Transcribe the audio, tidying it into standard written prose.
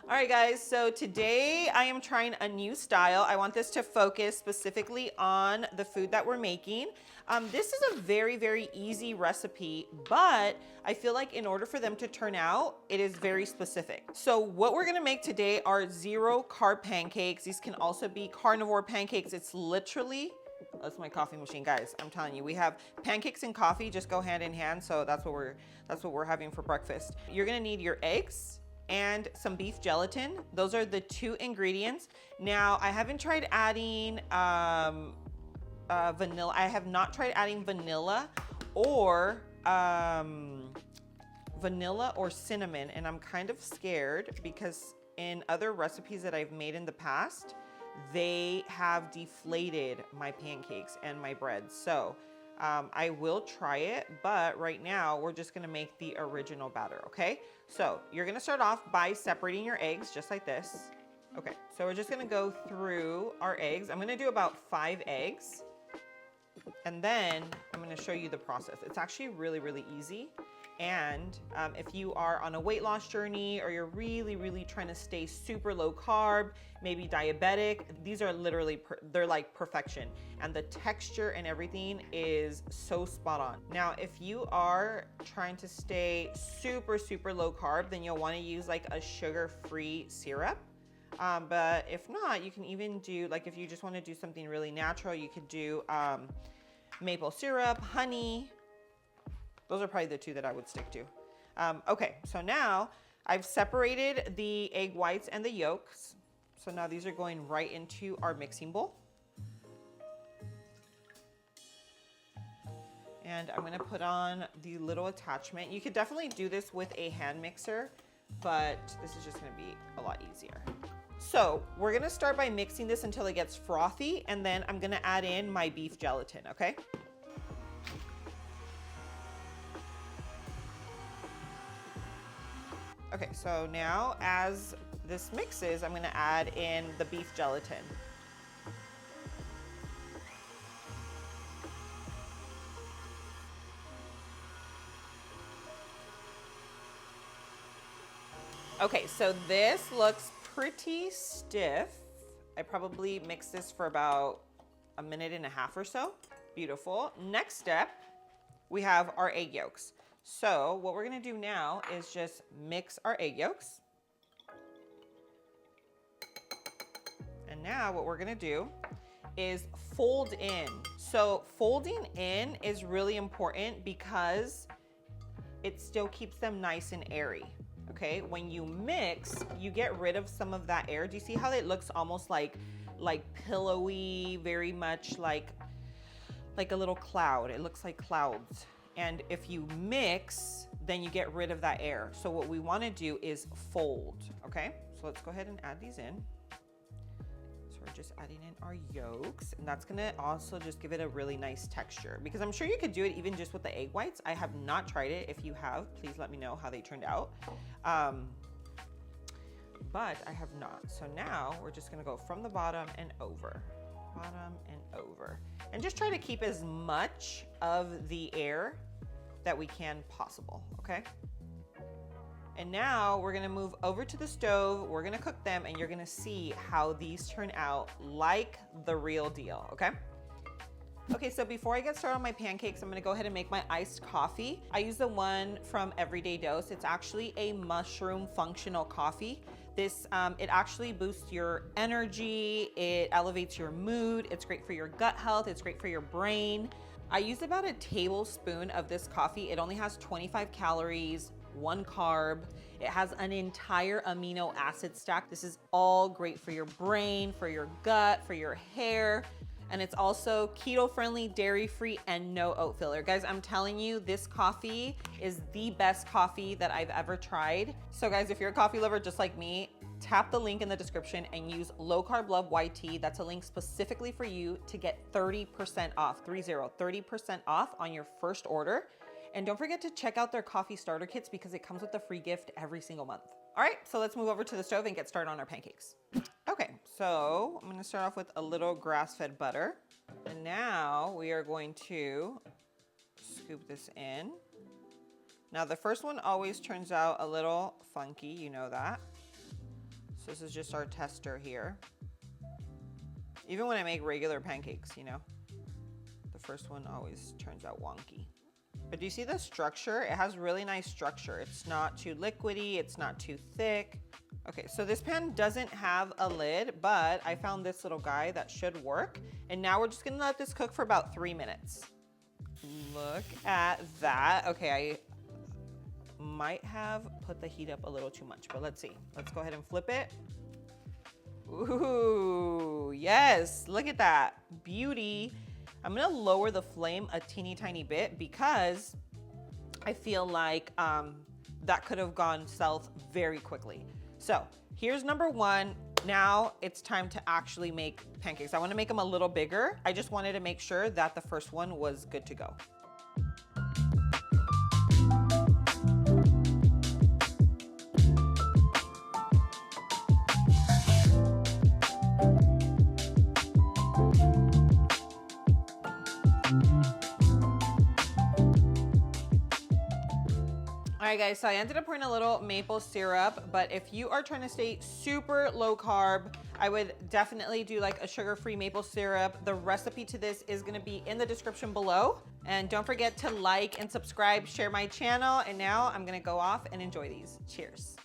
All right, guys, so today I am trying a new style. I want this to focus specifically on the food that we're making. This is a very, very easy recipe, but I feel like in order for them to turn out, it is very specific. So what we're gonna make today are 0-carb pancakes. These can also be carnivore pancakes. It's literally, that's my coffee machine, guys. I'm telling you, we have pancakes and coffee just go hand in hand. So that's what we're having for breakfast. You're gonna need your eggs and some beef gelatin. Those are the two ingredients. Now, I haven't tried adding vanilla. I have not tried adding vanilla or cinnamon, and I'm kind of scared because in other recipes that I've made in the past, they have deflated my pancakes and my bread. So I will try it, but right now we're just gonna make the original batter, okay? So you're gonna start off by separating your eggs just like this. Okay, so we're just gonna go through our eggs. I'm gonna do about 5 eggs, and then I'm gonna show you the process. It's actually really, really easy. And if you are on a weight loss journey or you're really, really trying to stay super low carb, maybe diabetic, these are literally, they're like perfection. And the texture and everything is so spot on. Now, if you are trying to stay super, super low carb, then you'll wanna use like a sugar-free syrup. But if not, you can even do, like if you just wanna do something really natural, you could do maple syrup, honey. Those are probably the two that I would stick to. Okay, so now I've separated the egg whites and the yolks. So now these are going right into our mixing bowl. And I'm gonna put on the little attachment. You could definitely do this with a hand mixer, but this is just gonna be a lot easier. So we're gonna start by mixing this until it gets frothy, and then I'm gonna add in my beef gelatin, okay? Okay, so now as this mixes, I'm gonna add in the beef gelatin. Okay, so this looks pretty stiff. I probably mixed this for about 1.5 minutes or so. Beautiful. Next step, we have our egg yolks. So what we're gonna do now is just mix our egg yolks. And now what we're gonna do is fold in. So folding in is really important because it still keeps them nice and airy, okay? When you mix, you get rid of some of that air. Do you see how it looks almost like pillowy, very much like a little cloud? It looks like clouds. And if you mix, then you get rid of that air. So what we wanna do is fold, okay? So let's go ahead and add these in. So we're just adding in our yolks, and that's gonna also just give it a really nice texture, because I'm sure you could do it even just with the egg whites. I have not tried it. If you have, please let me know how they turned out. But I have not. So now we're just gonna go from the bottom and over. Bottom and over. And just try to keep as much of the air that we can possible, okay? And now we're gonna move over to the stove. We're gonna cook them, and you're gonna see how these turn out like the real deal, okay? Okay, so before I get started on my pancakes, I'm gonna go ahead and make my iced coffee. I use the one from Everyday Dose. It's actually a mushroom functional coffee. This, it actually boosts your energy, it elevates your mood, it's great for your gut health, it's great for your brain. I use about a tablespoon of this coffee. It only has 25 calories, 1 carb. It has an entire amino acid stack. This is all great for your brain, for your gut, for your hair. And it's also keto-friendly, dairy-free, and no oat filler. Guys, I'm telling you, this coffee is the best coffee that I've ever tried. So guys, if you're a coffee lover just like me, tap the link in the description and use Low Carb Love YT. That's a link specifically for you to get 30% off, 30% off on your first order. And don't forget to check out their coffee starter kits because it comes with a free gift every single month. All right, so let's move over to the stove and get started on our pancakes. Okay, so I'm gonna start off with a little grass-fed butter. And now we are going to scoop this in. Now the first one always turns out a little funky, you know that. So this is just our tester here. Even when I make regular pancakes, you know, the first one always turns out wonky. But do you see the structure? It has really nice structure. It's not too liquidy, it's not too thick. Okay, so this pan doesn't have a lid, but I found this little guy that should work. And now we're just gonna let this cook for about 3 minutes. Look at that. Okay, I might have put the heat up a little too much, but let's see. Let's go ahead and flip it. Ooh, yes, look at that, beauty. I'm gonna lower the flame a teeny tiny bit because I feel like that could have gone south very quickly. So here's number one. Now it's time to actually make pancakes. I wanna make them a little bigger. I just wanted to make sure that the first one was good to go. All right guys, so I ended up pouring a little maple syrup, but if you are trying to stay super low carb, I would definitely do like a sugar-free maple syrup. The recipe to this is gonna be in the description below. And don't forget to like and subscribe, share my channel. And now I'm gonna go off and enjoy these. Cheers.